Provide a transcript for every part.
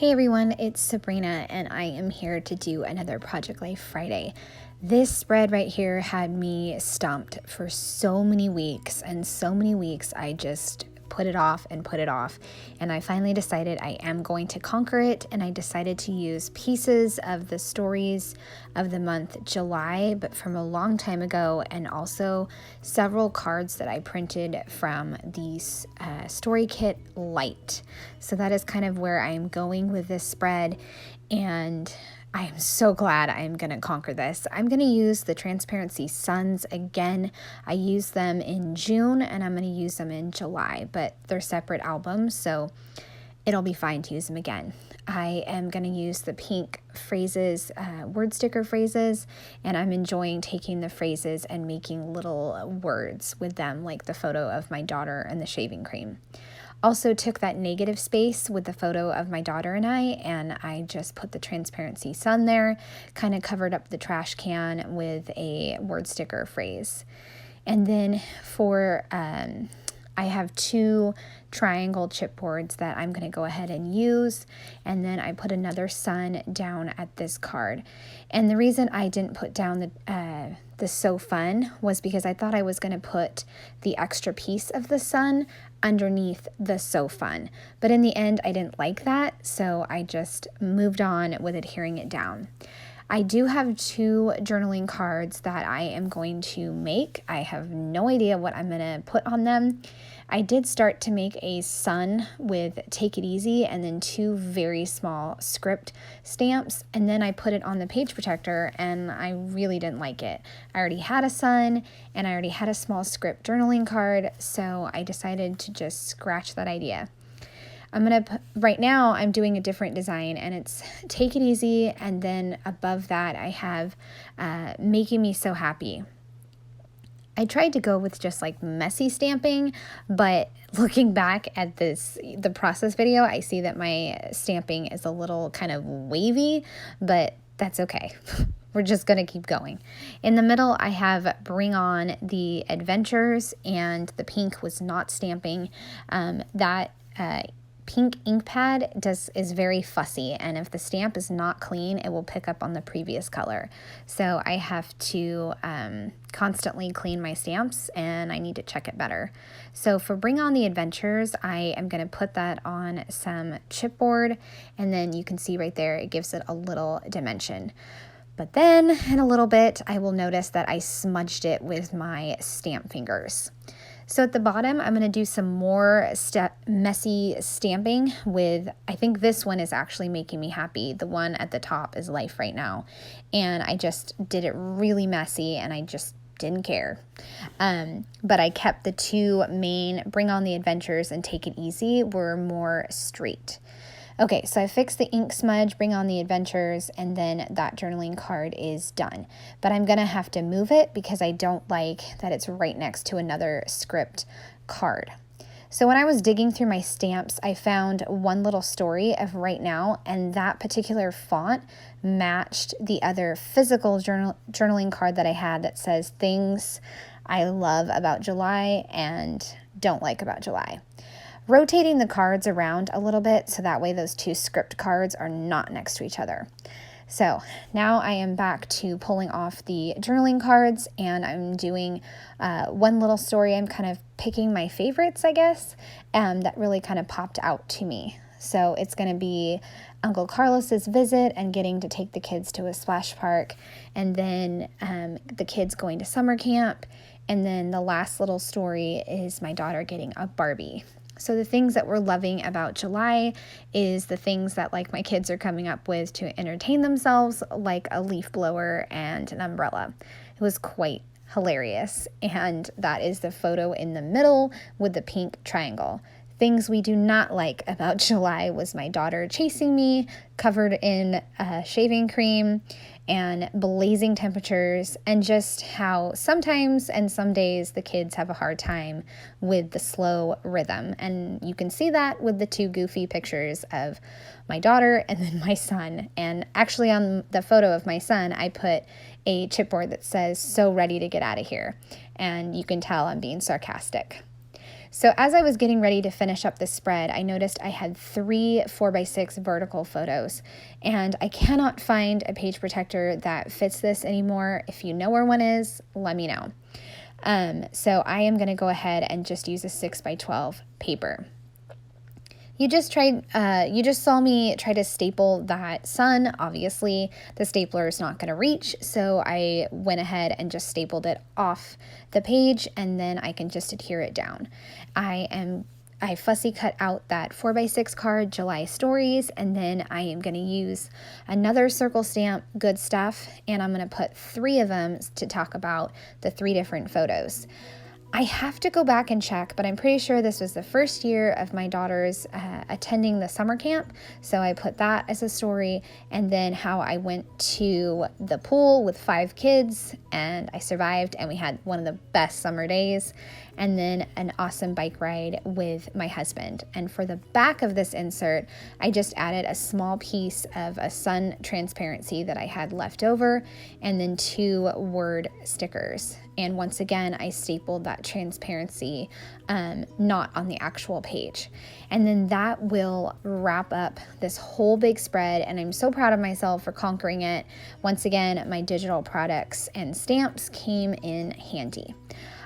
Hey everyone, it's Sabrina and I am here to do another Project Life Friday. This spread right here had me stumped for so many weeks, and so many weeks I just put it off and I finally decided I am going to conquer it, and I decided to use pieces of the stories of the month July, but from a long time ago, and also several cards that I printed from the story kit Light. So that is kind of where I am going with this spread, and I am so glad I am going to conquer this. I'm going to use the Transparency Suns again. I used them in June and I'm going to use them in July, but they're separate albums, so it'll be fine to use them again. I am going to use the pink phrases, word sticker phrases, and I'm enjoying taking the phrases and making little words with them, like the photo of my daughter and the shaving cream. Also took that negative space with the photo of my daughter and I just put the Transparency Sun there, kind of covered up the trash can with a word sticker phrase. And then for, I have two triangle chipboards that I'm going to go ahead and use, and then I put another sun down at this card. And the reason I didn't put down the So Fun was because I thought I was going to put the extra piece of the sun underneath the So Fun, but in the end I didn't like that, so I just moved on with adhering it down. I do have two journaling cards that I am going to make. I have no idea what I'm going to put on them. I did start to make a sun with Take It Easy and then two very small script stamps, and then I put it on the page protector and I really didn't like it. I already had a sun and I already had a small script journaling card, so I decided to just scratch that idea. Right now I'm doing a different design, and it's Take It Easy, and then above that I have Making Me So Happy. I tried to go with just like messy stamping, but looking back at the process video, I see that my stamping is a little kind of wavy, but that's okay. We're just going to keep going. In the middle, I have Bring On the Adventures, and the pink was not stamping. That pink ink pad is very fussy, and if the stamp is not clean, it will pick up on the previous color. So I have to constantly clean my stamps, and I need to check it better. So for Bring On the Adventures, I am going to put that on some chipboard, and then you can see right there, it gives it a little dimension. But then in a little bit, I will notice that I smudged it with my stamp fingers. So at the bottom, I'm going to do some more messy stamping with, I think this one is actually Making Me Happy. The one at the top is Life Right Now. And I just did it really messy, and I just didn't care. But I kept the two main Bring On the Adventures and Take It Easy were more straight. Okay, so I fixed the ink smudge, Bring On the Adventures, and then that journaling card is done. But I'm going to have to move it because I don't like that it's right next to another script card. So when I was digging through my stamps, I found one little story of Right Now, and that particular font matched the other physical journaling card that I had that says Things I Love About July and Don't Like About July. Rotating the cards around a little bit so that way those two script cards are not next to each other. So now I am back to pulling off the journaling cards, and I'm doing one little story. I'm kind of picking my favorites, I guess, that really kind of popped out to me. So it's going to be Uncle Carlos's visit and getting to take the kids to a splash park, and then the kids going to summer camp, and then the last little story is my daughter getting a Barbie. So the things that we're loving about July is the things that like my kids are coming up with to entertain themselves, like a leaf blower and an umbrella. It was quite hilarious. And that is the photo in the middle with the pink triangle. Things we do not like about July was my daughter chasing me, covered in shaving cream and blazing temperatures, and just how sometimes and some days the kids have a hard time with the slow rhythm. And you can see that with the two goofy pictures of my daughter and then my son. And actually on the photo of my son, I put a chipboard that says, "So ready to get out of here." And you can tell I'm being sarcastic. So as I was getting ready to finish up this spread, I noticed I had 3 4x6 vertical photos, and I cannot find a page protector that fits this anymore. If you know where one is, let me know. So I am going to go ahead and just use a 6x12 paper. You just saw me try to staple that sun. Obviously, the stapler is not going to reach, so I went ahead and just stapled it off the page, and then I can just adhere it down. I fussy cut out that 4x6 card, July Stories, and then I am going to use another circle stamp, Good Stuff, and I'm going to put 3 of them to talk about the 3 different photos. I have to go back and check, but I'm pretty sure this was the first year of my daughter's attending the summer camp, so I put that as a story, and then how I went to the pool with 5 kids, and I survived, and we had one of the best summer days, and then an awesome bike ride with my husband. And for the back of this insert, I just added a small piece of a sun transparency that I had left over, and then 2 word stickers. And once again, I stapled that transparency, not on the actual page. And then that will wrap up this whole big spread. And I'm so proud of myself for conquering it. Once again, my digital products and stamps came in handy.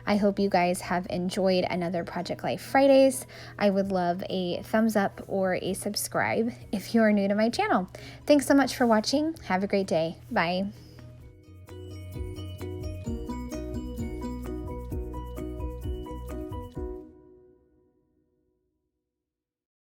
I hope you guys have enjoyed another Project Life Fridays. I would love a thumbs up or a subscribe if you are new to my channel. Thanks so much for watching. Have a great day. Bye.